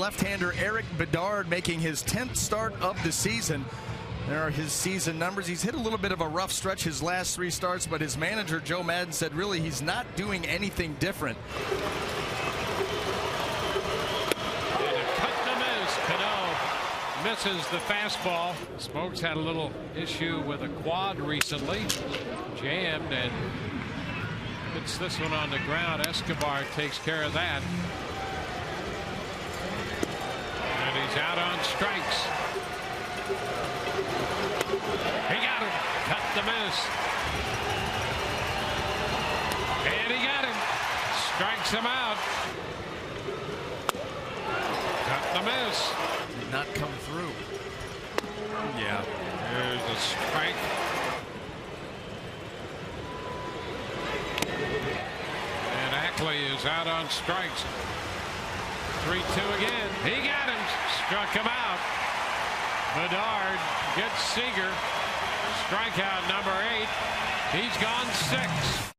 left-hander Erik Bedard making his 10th start of the season. There are his season numbers. He's hit a little bit of a rough stretch his last 3 starts, but his manager Joe Maddon said really he's not doing anything different. Misses the fastball. Smokes had a little issue with a quad recently. Jammed and hits this one on the ground. Escobar takes care of that. And he's out on strikes. He got him. Cut the miss. And he got him. Strikes him out. Cut the miss. Did not come through. Yeah. There's a strike. And Ackley is out on strikes. 3-2 again. He got him. Struck him out. Bedard gets Seager. Strikeout number 8. He's gone 6.